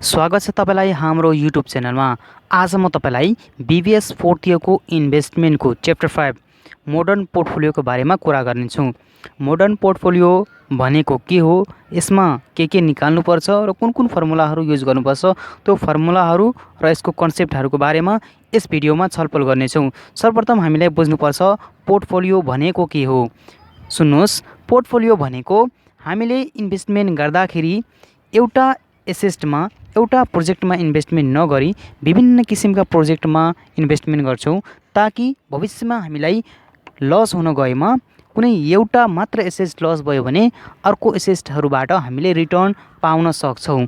स्वागत छ तपाईलाई हाम्रो युट्युब च्यानलमा। आज म तपाईलाई बीबीएस फोर्थ इयरको इन्भेस्टमेन्टको च्याप्टर 5 मोडर्न पोर्टफोलियोको बारेमा कुरा गर्नेछु। मोडर्न पोर्टफोलियो भनेको के हो, यसमा के निकाल्नुपर्छ र कुन कुन फर्मुलाहरू युज गर्नुपर्छ, त्यो फर्मुलाहरू र यसको कन्सेप्टहरूको बारेमा यस भिडियोमा छलफल गर्नेछौँ। सर्वप्रथम हामीलाई बुझ्नुपर्छ पोर्टफोलियो भनेको के हो। सुन्नुहोस्, पोर्टफोलियो भनेको हामीले इन्भेस्टमेन्ट गर्दाखेरि एउटा एसेटमा एउटा प्रोजेक्टमा इन्भेस्टमेन्ट नगरी विभिन्न किसिमका प्रोजेक्टमा इन्भेस्टमेन्ट गर्छौँ, ताकि भविष्यमा हामीलाई लस हुन गएमा कुनै एउटा मात्र एसेट लस भयो भने अर्को एसेटहरूबाट हामीले रिटर्न पाउन सक्छौँ।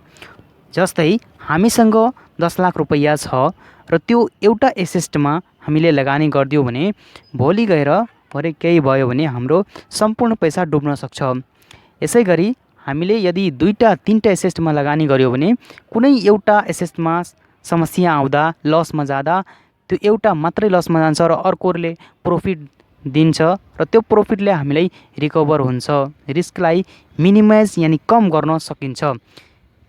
जस्तै हामीसँग 10 लाख रुपैयाँ छ र त्यो एउटा एसेटमा हामीले लगानी गरिदियो भने भोलि गएर भरे केही भयो भने हाम्रो सम्पूर्ण पैसा डुब्न सक्छ। यसैगरी हामीले यदि 2-3टा एसेटमा लगानी गर्यो भने कुनै एउटा एसेटमा समस्या आउँदा लसमा जाँदा त्यो एउटा मात्रै लसमा जान्छ र अर्कोले प्रॉफिट दिन्छ र त्यो प्रॉफिटले हामीलाई रिकभर हुन्छ, रिस्कलाई मिनिमाइज यानी कम गर्न सकिन्छ।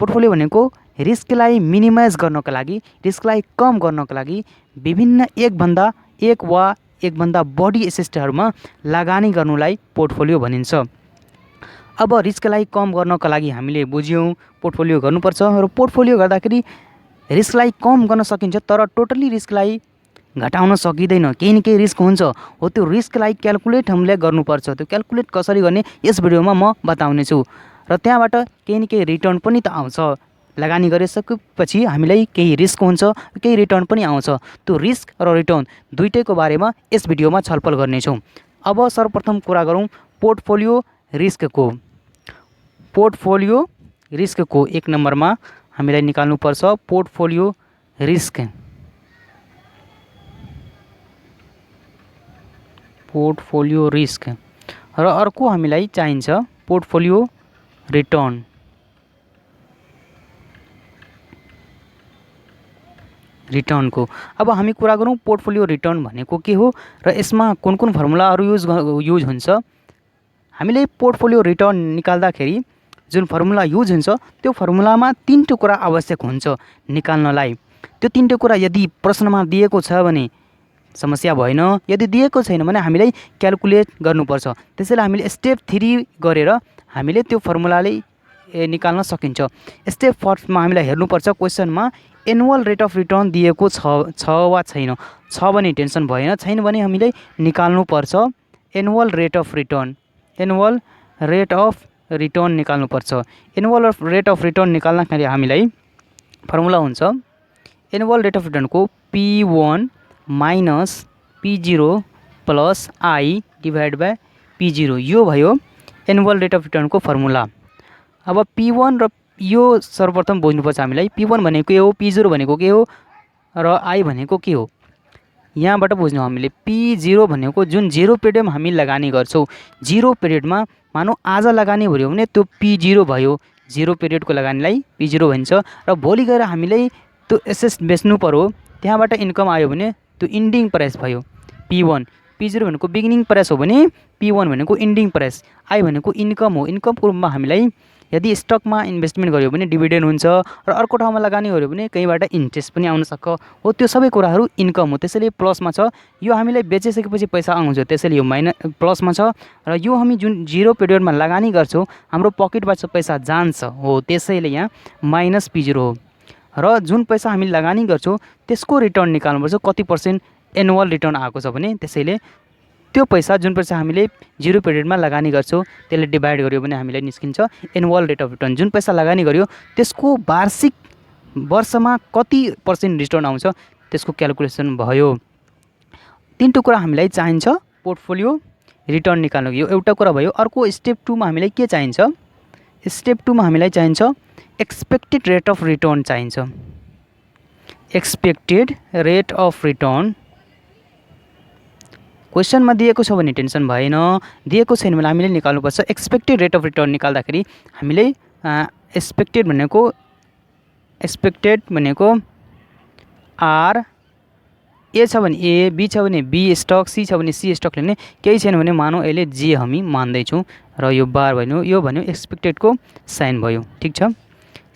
पोर्टफोलियो भनेको रिस्कलाई मिनिमाइज गर्नको लागि, रिस्कलाई कम गर्नको लागि विभिन्न एकभन्दा बढी एसेटहरूमा लगानी गर्नुलाई पोर्टफोलियो भनिन्छ। अब रिस्कलाई कम गर्नको लागि हामीले बुझ्यौँ पोर्टफोलियो गर्नुपर्छ र पोर्टफोलियो गर्दाखेरि रिस्कलाई कम गर्न सकिन्छ, तर टोटली रिस्कलाई घटाउन सकिँदैन। केही न केही रिस्क हुन्छ, हो त्यो रिस्कलाई क्याल्कुलेट हामीले गर्नुपर्छ। त्यो क्याल्कुलेट कसरी गर्ने यस भिडियोमा म बताउने छु र त्यहाँबाट केही न केही रिटर्न पनि त आउँछ। लगानी गरिसकेपछि हामीलाई केही रिस्क हुन्छ, केही रिटर्न पनि आउँछ। त्यो रिस्क र रिटर्न दुईटैको बारेमा यस भिडियोमा छलफल गर्नेछौँ। अब सर्वप्रथम कुरा गरौँ पोर्टफोलियो रिस्कको। पोर्टफोलियो रिस्कको 1 नम्बरमा हामीलाई निकाल्नुपर्छ पोर्टफोलियो रिस्क। पोर्टफोलियो रिस्क र अर्को हामीलाई चाहिन्छ पोर्टफोलियो रिटर्न। रिटर्नको अब हामी कुरा गरौँ पोर्टफोलियो रिटर्न भनेको के हो र यसमा कुन कुन फर्मुलाहरू युज हुन्छ। हामीले पोर्टफोलियो रिटर्न निकाल्दाखेरि जुन फर्मुला युज हुन्छ त्यो फर्मुलामा 3 कुरा आवश्यक हुन्छ निकाल्नलाई। त्यो 3 कुरा यदि प्रश्नमा दिएको छ भने समस्या भएन, यदि दिएको छैन भने हामीलाई क्याल्कुलेट गर्नुपर्छ। त्यसैले हामीले स्टेप 3 गरेर हामीले त्यो फर्मुलाले निकाल्न सकिन्छ। स्टेप फर्स्टमा हामीलाई हेर्नुपर्छ क्वेसनमा एनुअल रेट अफ रिटर्न दिएको छ वा छैन। छ भने टेन्सन भएन, छैन भने हामीले निकाल्नुपर्छ annual rate of return. Annual rate of return निकाल्नुपर्छ। एनुअल रेट अफ रिटर्न निकाल्दाखेरि हामीलाई फर्मुला हुन्छ एनुअल रेट अफ रिटर्नको P1 minus P0 plus I divide by P0, यो भयो एनुअल रेट अफ रिटर्नको फर्मुला। अब P1 र यो सर्वप्रथम बुझ्नुपर्छ हामीलाई। P1 भनेको के हो, P0 भनेको के हो र I भनेको के हो, यहाँबाट बुझ्नु हामीले। P0 भनेको जुन 0 पिरियडमा हामी लगानी गर्छौँ, 0 पिरियडमा मानौँ आज लगानी भयो भने त्यो P0 भयो, 0 पिरियडको लगानीलाई P0 भन्छ। र भोलि गएर हामीले त्यो एसेट बेच्नु पर्यो, त्यहाँबाट इन्कम आयो भने त्यो इन्डिङ प्राइस भयो P1। P0 भनेको बिगिनिङ प्राइस हो भने P1 भनेको इन्डिङ प्राइस। I भनेको इन्कम हो। इन्कमको रूपमा हामीलाई यदि स्टकमा इन्भेस्टमेन्ट गर्यो भने डिभिडेन्ड हुन्छ र अर्को ठाउँमा लगानी गर्यो भने कहीँबाट इन्ट्रेस्ट पनि आउन सक्छ, हो त्यो सबै कुराहरू इन्कम हो। त्यसैले प्लसमा छ। यो हामीलाई बेचिसकेपछि पैसा आउँछ, त्यसैले यो प्लसमा छ। र यो हामी जुन 0 पिरियडमा लगानी गर्छौँ हाम्रो पकेटबाट पैसा जान्छ, हो त्यसैले यहाँ माइनस P0 हो। र जुन पैसा हामी लगानी गर्छौँ त्यसको रिटर्न निकाल्नुपर्छ, कति % एनुअल रिटर्न आएको छ भने, त्यसैले त्यो पैसा जुन पैसा हामीले 0 पिरियडमा लगानी गर्छौँ त्यसले डिभाइड गर्यो भने हामीलाई निस्किन्छ एनुअल रेट अफ रिटर्न। जुन पैसा लगानी गर्यो त्यसको वार्षिक वर्षमा कति % रिटर्न आउँछ त्यसको क्याल्कुलेसन भयो। 3 कुरा हामीलाई चाहिन्छ पोर्टफोलियो रिटर्न निकाल्नु, यो एउटा कुरा भयो। अर्को स्टेप 2 मा हामीलाई के चाहिन्छ, स्टेप 2 मा हामीलाई चाहिन्छ एक्सपेक्टेड रेट अफ रिटर्न चाहिन्छ। एक्सपेक्टेड रेट अफ रिटर्न क्वेसनमा दिएको छ भने टेन्सन भएन, दिएको छैन भने हामीले निकाल्नुपर्छ। एक्सपेक्टेड रेट अफ रिटर्न निकाल्दाखेरि हामीले एक्सपेक्टेड भनेको R, ए छ भने ए, बी छ भने बी स्टक, सी छ भने सी स्टक लिने, केही छैन भने मानौँ यसले जे हामी मान्दैछौँ र यो बार भन्यो, यो भन्यो एक्सपेक्टेडको साइन भयो। ठिक छ।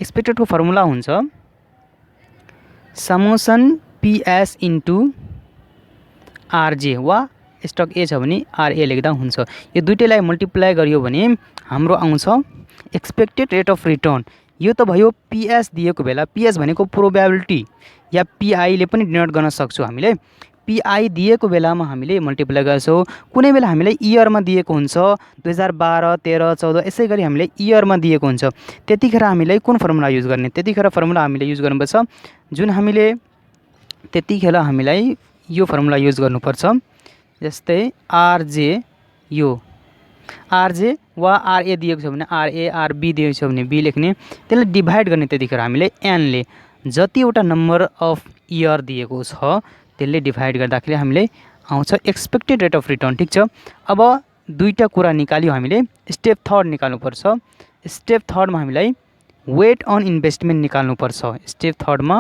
एक्सपेक्टेडको फर्मुला हुन्छ समेसन PS इन्टु RJ वा स्टक ए छ भने RA लेख्दा हुन्छ। यो दुईटैलाई मल्टिप्लाई गरियो भने हाम्रो आउँछ एक्सपेक्टेड रेट अफ रिटर्न। यो त भयो PS दिएको बेला, PS भनेको प्रोबेबिलिटी या PI ले पनि डिनोट गर्न सक्छौँ हामीले। PI दिएको बेलामा हामीले मल्टिप्लाई गर्छौँ। कुनै बेला हामीलाई इयरमा दिएको हुन्छ 2012, 13, 14 यसै गरी हामीलाई इयरमा दिएको हुन्छ। त्यतिखेर हामीलाई कुन फर्मुला युज गर्ने? त्यतिखेर फर्मुला हामीले युज गर्नुपर्छ जुन हामीले त्यतिखेर हामीलाई यो फर्मुला युज गर्नुपर्छ। जस्तै RJ, यो RJ वा RA दिएको छ भने RA, RB दिएको छ भने B लेख्ने, त्यसलाई डिभाइड गर्ने त्यतिखेर हामीले n ले जतिवटा नम्बर अफ इयर दिएको छ त्यसले डिभाइड गर्दाखेरि हामीले आउँछ एक्सपेक्टेड रेट अफ रिटर्न। ठीक छ। अब दुईटा कुरा निकाल्यो हामीले, स्टेप थर्ड निकाल्नुपर्छ। स्टेप थर्डमा हामीलाई वेट अन इन्भेस्टमेन्ट निकाल्नुपर्छ। स्टेप थर्डमा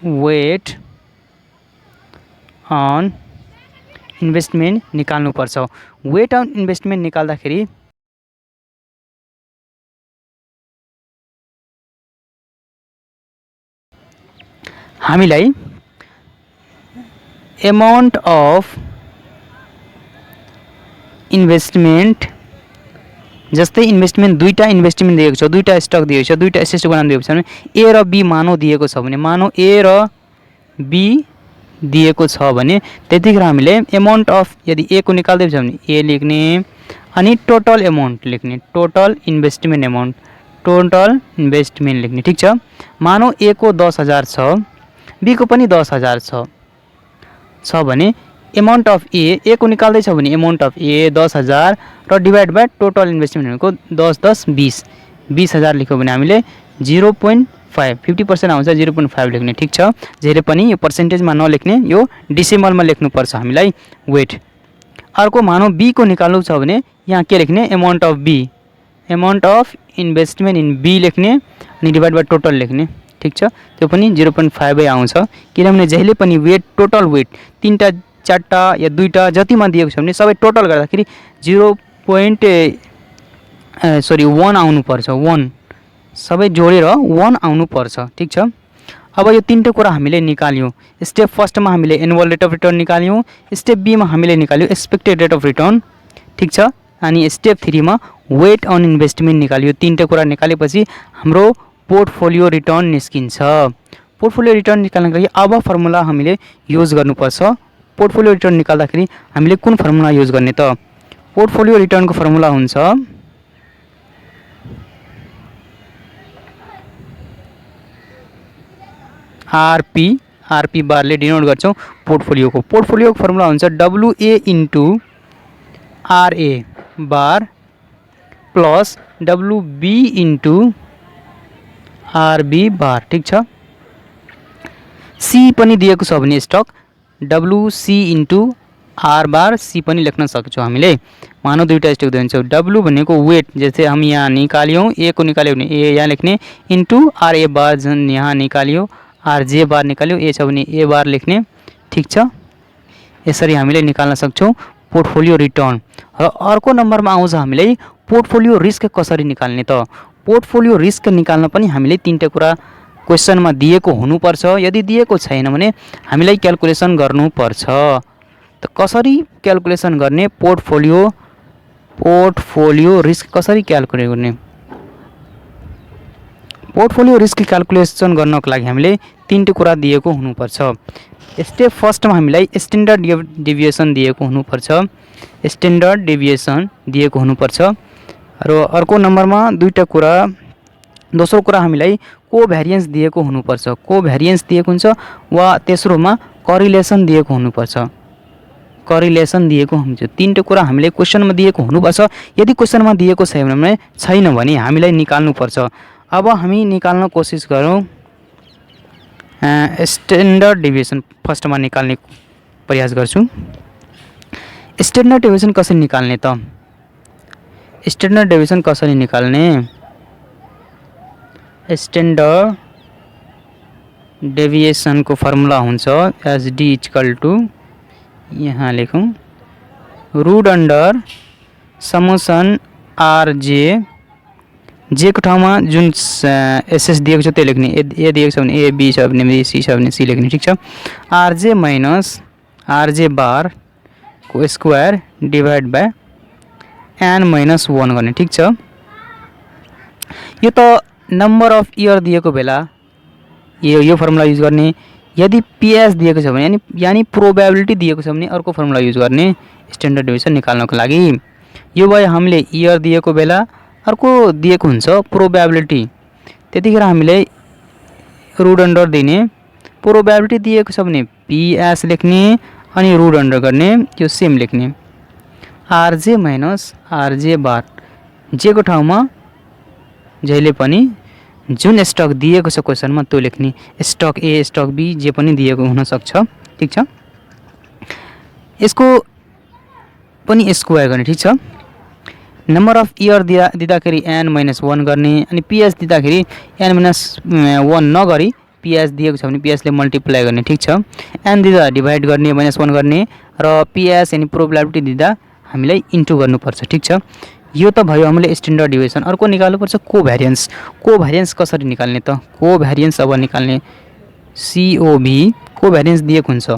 वेट अन इन्भेस्टमेन्ट निकाल्नुपर्छ। वेट अन इन्भेस्टमेन्ट निकाल्दाखेरि हामीलाई एमाउन्ट अफ इन्भेस्टमेन्ट, जस्तै इन्भेस्टमेन्ट दुईटा इन्भेस्टमेन्ट दिएको छ, दुईटा स्टक दिएको छ, दुईटा एसेटको नाम दिएको छ भने ए र बी मानौ दिएको छ भने, मानौ ए र बी दिएको छ भने त्यतिखेर हामीले एमाउन्ट अफ यदि ए को निकाल्दै छ भने ए लेख्ने अनि टोटल एमाउन्ट लेख्ने, total investment amount, total investment लेख्ने। ठीक छ। मानौ ए को 10,000 छ, बी को पनि 10,000 छ भने एमाउन्ट अफ ए को निकाल्दै छ भने एमाउन्ट अफ ए 10,000 र डिभाइड बाई टोटल इन्भेस्टमेन्ट भनेको 10, 10, 20, 20,000 लेख्यो भने हामीले 0.5, 50% आउँछ 0.5 लेख्ने। ठीक छ। जहिले पनि यो पर्सेन्टेजमा नलेख्ने, यो डेसिमलमा लेख्नुपर्छ हामीलाई वेट। अर्को मानौ बी को निकाल्नु छ भने यहाँ के लेख्ने? Amount of B, amount of investment in B लेख्ने अनि डिभाइड बाई टोटल लेख्ने। ठीक छ। त्यो पनि 0.5 आउँछ किनभने जहिले पनि वेट, टोटल वेट तीनटा, चारटा या दुईटा जतिमा दिएको छ भने सबै टोटल गर्दाखेरि 1 आउनुपर्छ। 1 सबै जोडेर 1 आउनुपर्छ। ठीक छ। अब यो तीनटा कुरा हामीले निकाल्यौँ। स्टेप फर्स्टमा हामीले एनुअल रेट अफ रिटर्न निकाल्यौँ, स्टेप बीमा हामीले निकाल्यौँ एक्सपेक्टेड रेट अफ रिटर्न। ठीक छ। अनि स्टेप 3मा वेट अन इन्भेस्टमेन्ट निकाल्यो। तीनटा कुरा निकालेपछि हाम्रो पोर्टफोलियो रिटर्न निस्किन्छ। पोर्टफोलियो रिटर्न निकाल्नको लागि अब फर्मुला हामीले युज गर्नुपर्छ। पोर्टफोलियो रिटर्न निकाल्दाखेरि हामीले कुन फर्मुला युज गर्ने त? पोर्टफोलियो रिटर्नको फर्मुला हुन्छ RP बारले डिनोट गर्छौँ पोर्टफोलियोको। पोर्टफोलियोको फर्मुला हुन्छ WA इन्टु RA बार प्लस WB इन्टु RB बार। ठीक छ। C पनि दिएको छ भने स्टक WC इन्टु R बार C पनि लेख्न सक्छौँ हामीले। मानौ दुईटा स्टक दिन्छ, W भनेको वेट, जस्तै हम यहाँ निकाल्यौँ, ए को निकाल्यो भने ए यहाँ लेख्ने इन्टु RA बार जुन यहाँ निकाल्यो, RJ बार निकाल्यो, ए छ भने ए बार लेख्ने। ठीक छ। यसरी हामीले निकाल्न सक्छौँ पोर्टफोलियो रिटर्न। र अर्को नम्बरमा आउँछ हामीलाई पोर्टफोलियो रिस्क कसरी निकाल्ने त? पोर्टफोलियो रिस्क निकाल्न पनि हामीले तीनटा कुरा क्वेसनमा दिएको हुनुपर्छ। यदि दिएको छैन भने हामीलाई क्याल्कुलेसन गर्नुपर्छ। त कसरी क्याल्कुलेसन गर्ने? पोर्टफोलियो रिस्क कसरी क्याल्कुलेट गर्ने? पोर्टफोलियो रिस्क क्याल्कुलेसन गर्नको लागि हामीले तीनटा कुरा दिएको हुनुपर्छ। स्टेप फर्स्टमा हामीलाई स्ट्यान्डर्ड डेभिएसन दिएको हुनुपर्छ। स्ट्यान्डर्ड डेभिएसन दिएको हुनुपर्छ। र अर्को नम्बरमा दुईटा कुरा, दोस्रो कुरा हामीलाई कोभ्यारिएन्स दिएको हुनुपर्छ। कोभ्यारिएन्स दिएको हुन्छ वा तेस्रोमा करिलेसन दिएको हुनुपर्छ। करिलेसन दिएको हुन्छ। तीनटा कुरा हामीले क्वेसनमा दिएको हुनुपर्छ। यदि क्वेसनमा दिएको छैन भने हामीलाई निकाल्नुपर्छ। अब हामी निकाल्न कोसिस गरौँ। स्ट्यान्डर्ड डेभिएसन फर्स्टमा निकाल्ने प्रयास गर्छु। स्ट्यान्डर्ड डेभिएसन कसरी निकाल्ने त? स्ट्यान्डर्ड डेभिएसन कसरी निकाल्ने? स्ट्यान्डर्ड डेभिएसनको फर्मुला हुन्छ SD इक्वल टु, यहाँ लेखौँ, रूट अन्डर समेसन RJ जे को ठाउँमा जुन एसएस दिएको छ त्यो लेख्ने, ए दिएको छ भने ए, बी छ भने बी, सी छ भने सी लेख्ने। ठिक छ। आरजे माइनस आरजे बार को square divide by N minus 1 गर्ने। ठिक छ। यो त नम्बर अफ इयर दिएको बेला यो फर्मुला युज गर्ने। यदि पीएस दिएको छ भने यानी प्रोबेबिलिटी दिएको छ भने अर्को फर्मुला युज गर्ने स्ट्यान्डर्ड डेभिएसन निकाल्नको लागि। यो भयो हामीले इयर दिएको बेला, अर्को दिएको हुन्छ प्रोबेबिलिटी, त्यतिखेर हामीले रुट अन्डर दिने। प्रोबेबिलिटी दिएको छ भने पीएस लेख्ने अनि रुट अन्डर गर्ने, यो सेम लेख्ने। आरजे माइनस आरजे बार, जे को ठाउँमा जहिले पनि जुन स्टक दिएको छ क्वेसनमा त्यो लेख्ने। स्टक ए, स्टक बी जे पनि दिएको हुन सक्छ। ठीक छ। यसको पनि स्क्वायर गर्ने। ठीक छ। नम्बर अफ इयर दिँदाखेरि एन माइनस 1 गर्ने अनि पीएस दिँदाखेरि एन माइनस 1 नगरी पीएस दिएको छ भने पीएसले मल्टिप्लाई गर्ने। ठीक छ। एन दिँदा डिभाइड गर्ने, माइनस 1 गर्ने र पीएस यानी प्रोबेबिलिटी दिँदा हामीलाई इन्टु गर्नुपर्छ। ठीक छ। यो त भयो हामीले स्ट्यान्डर्ड डेभिएसन। अर्को निकाल्नुपर्छ कोभ्यारिएन्स। कोभ्यारिएन्स कसरी निकाल्ने त? कोभ्यारिएन्स अब निकाल्ने सीओभी, कोभ्यारिएन्स दिएको हुन्छ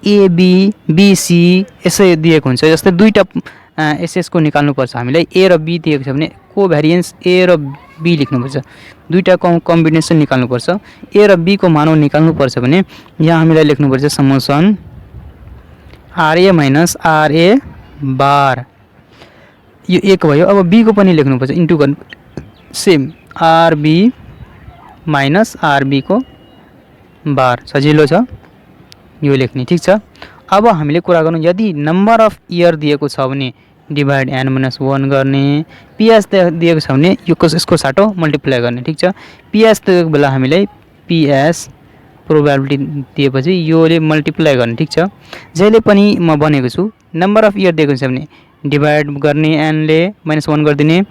एबी बीसी यसै दिएको हुन्छ। जस्तै दुईटा एसएस को निकाल्नुपर्छ हामीलाई, ए र बी दिएको छ भने कोभ्यारिएन्स ए र बी लेख्नुपर्छ। दुईटा कम्बिनेसन निकाल्नुपर्छ। ए र बी को मान निकाल्नुपर्छ भने यहाँ हामीलाई लेख्नुपर्छ समेसन आरए माइनस आरए बार, यो एक भयो। अब बी को पनि लेख्नुपर्छ, इन्टु गर्नु सेम आरबी माइनस आरबी को बार, सजिलो छ यो लेख्ने। ठीक छ। अब हामीले कुरा गरौँ, यदि नम्बर अफ इयर दिएको छ भने डिभाइड एन माइनस 1 गर्ने, पीएस दिएको छ भने यो यसको साटो मल्टिप्लाई गर्ने। ठीक छ। पीएस दिएको बेला हामीलाई पीएस प्रोबेबिलिटी दिएपछि योले मल्टिप्लाई गर्ने। ठीक छ। जहिले पनि म भनेको छु नम्बर अफ इयर दिएको छ भने डिभाइड गर्ने, एनले माइनस 1 गरिदिने,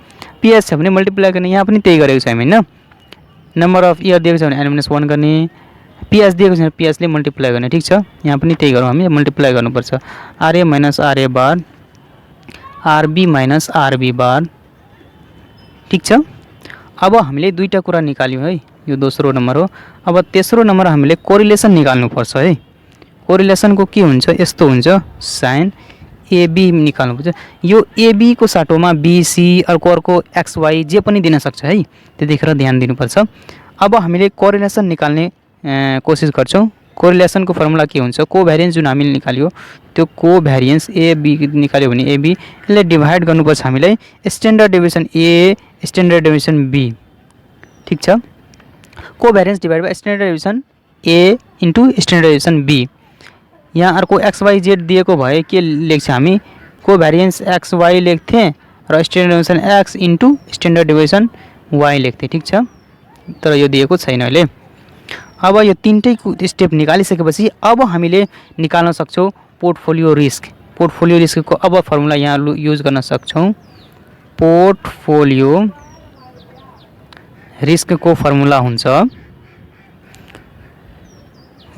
पीएस छ भने मल्टिप्लाई गर्ने। यहाँ पनि त्यही गरेको छ हामी, हैन? नम्बर अफ इयर दिएको छ भने एन माइनस 1 गर्ने, पीएस दिएको छ भने पीएसले मल्टिप्लाई गर्ने। ठीक छ। यहाँ पनि त्यही गरौँ हामी, मल्टिप्लाई गर्नुपर्छ। आरए माइनस आरए बार, आरबी माइनस आरबी बार। ठीक छ। अब हामीले दुईटा कुरा निकाल्यौँ है, यो दोस्रो नम्बर हो। अब तेस्रो नम्बर हामीले कोरिलेसन निकाल्नुपर्छ है। कोरिलेसनको के हुन्छ? यस्तो हुन्छ, साइन एबी निकाल्नुपर्छ। यो एबी को साटोमा बीसी अर्को एक्सवाई जे पनि दिन सक्छ है, त्यतिखेर ध्यान दिनुपर्छ। अब हामीले कोरिलेसन निकाल्ने कोसिस गर्छौँ। कोरिलेसन को फर्मुला के हुन्छ? कोभ्यारिएन्स जुन हामीले निकाल्यो त्यो कोभ्यारिएन्स ए बी निकाल्यो भने ए बी, यसले डिभाइड गर्नुपर्छ हामीलाई standard deviation A standard deviation B. ठीक छ। Covariance divide by standard deviation A into standard deviation B. यहाँ अर्को एक्स वाई जेड दिएको भए के लेख्छ हामी? कोभ्यारिएन्स एक्स वाई लेख्थेँ र standard deviation X into standard deviation Y लेख्थेँ। ठीक छ। तर यो दिएको छैन अहिले। अब यो तीनटै स्टेप निकालिसकेपछि अब हामीले निकाल्न सक्छौँ पोर्टफोलियो रिस्क। पोर्टफोलियो रिस्कको अब फर्मुला यहाँ युज गर्न सक्छौँ। पोर्टफोलियो रिस्कको फर्मुला हुन्छ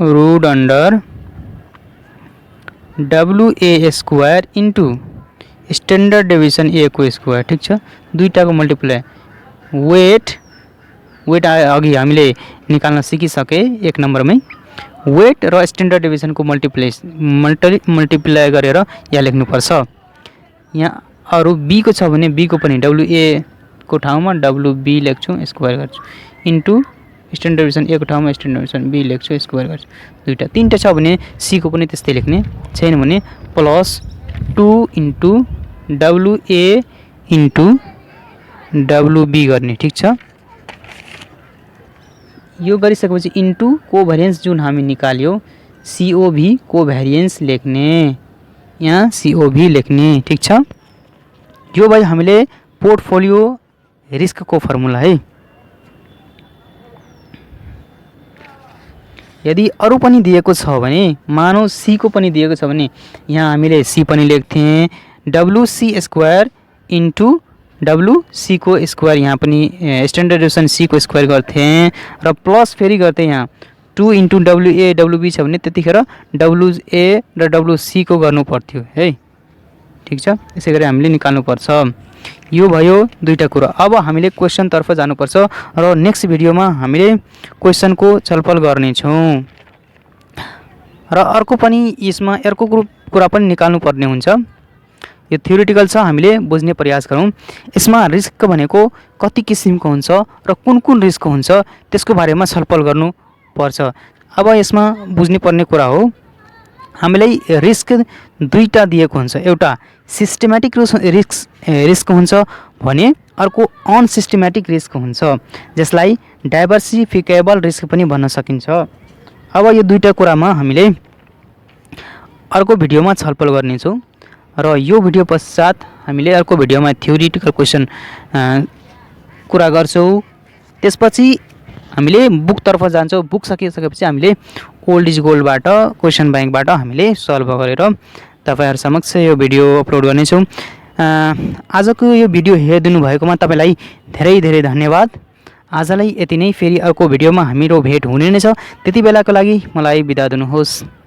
root under WA square into standard deviation A को स्क्वायर। ठीक छ। दुईटाको मल्टिप्लाई। वेट अघि हामीले निकाल्न सिकिसके एक नम्बरमै। वेट र स्ट्यान्डर्ड डेभिएसनको मल्टिप्लाई गरेर यहाँ लेख्नुपर्छ। यहाँ अरू बी को छ भने बी को पनि WA को ठाउँमा WB लेख्छु, स्क्वायर गर्छु, इन्टु स्ट्यान्डर्ड डेभिएसन ए को ठाउँमा स्ट्यान्डर्ड डेभिएसन बी लेख्छु, स्क्वायर गर्छु। दुईटा तीनटा छ भने सी को पनि त्यस्तै लेख्ने, छैन भने plus 2 into WA into WB गर्ने। ठीक छ। यो गरिसकेपछि इन्टु कोभ्यारिएन्स जुन हामी निकाल्यो COV कोभ्यारिएन्स लेख्ने, यहाँ COV लेख्ने। ठीक छ। यो भयो हामीले पोर्टफोलियो रिस्कको फर्मुला है। यदि अरू पनि दिएको छ भने, मानौ सी को पनि दिएको छ भने यहाँ हामीले सी पनि लेख्थेँ WC स्क्वायर इन्टु WC को स्क्वायर, यहाँ पनि स्ट्यान्डर्ड डेभिएसन सी को स्क्वायर गर्थेँ र प्लस फेरि गर्थेँ यहाँ 2 इन्टु WA WB छ भने त्यतिखेर WA र WC को गर्नु पर्थ्यो है। ठीक छ। यसै गरी हामीले निकाल्नुपर्छ। यो भयो दुईटा कुरा। अब हामीले क्वेसनतर्फ जानुपर्छ र नेक्स्ट भिडियोमा हामीले क्वेसनको छलफल गर्नेछौँ र अर्को पनि यसमा अर्को कुरा पनि निकाल्नु पर्ने हुन्छ। यो थ्योरिटिकल छ, हामीले बुझ्ने प्रयास गरौँ। यसमा रिस्क भनेको कति किसिमको हुन्छ र कुन कुन रिस्क हुन्छ त्यसको बारेमा छलफल गर्नुपर्छ। अब यसमा बुझ्ने पर्ने कुरा हो, हामीलाई रिस्क दुईटा दिएको हुन्छ, एउटा सिस्टेमेटिक रिस्क हुन्छ भने अर्को अनसिस्टेमेटिक रिस्क हुन्छ, जसलाई डाइभर्सिफिकेबल रिस्क पनि भन्न सकिन्छ। अब यो दुईटा कुरामा हामीले अर्को भिडियोमा छलफल गर्नेछौँ र यो भिडियो पश्चात हामीले अर्को भिडियोमा थ्योरिटिकल क्वेसन कुरा गर्छौँ। त्यसपछि हामीले बुकतर्फ जान्छौँ। बुक सकिसकेपछि हामीले ओल्ड इज गोल्डबाट क्वेसन ब्याङ्कबाट हामीले सल्भ गरेर तपाईहरु समक्ष यो भिडियो अपलोड गर्नेछौँ। आजको यो भिडियो हेरिदिनु भएकोमा तपाईलाई धेरै धेरै धन्यवाद। आजलाई यति नै, फेरि अर्को भिडियोमा हामीहरू भेट हुने नै छ। त्यति बेलाको लागि मलाई बिदा दिनुहोस्।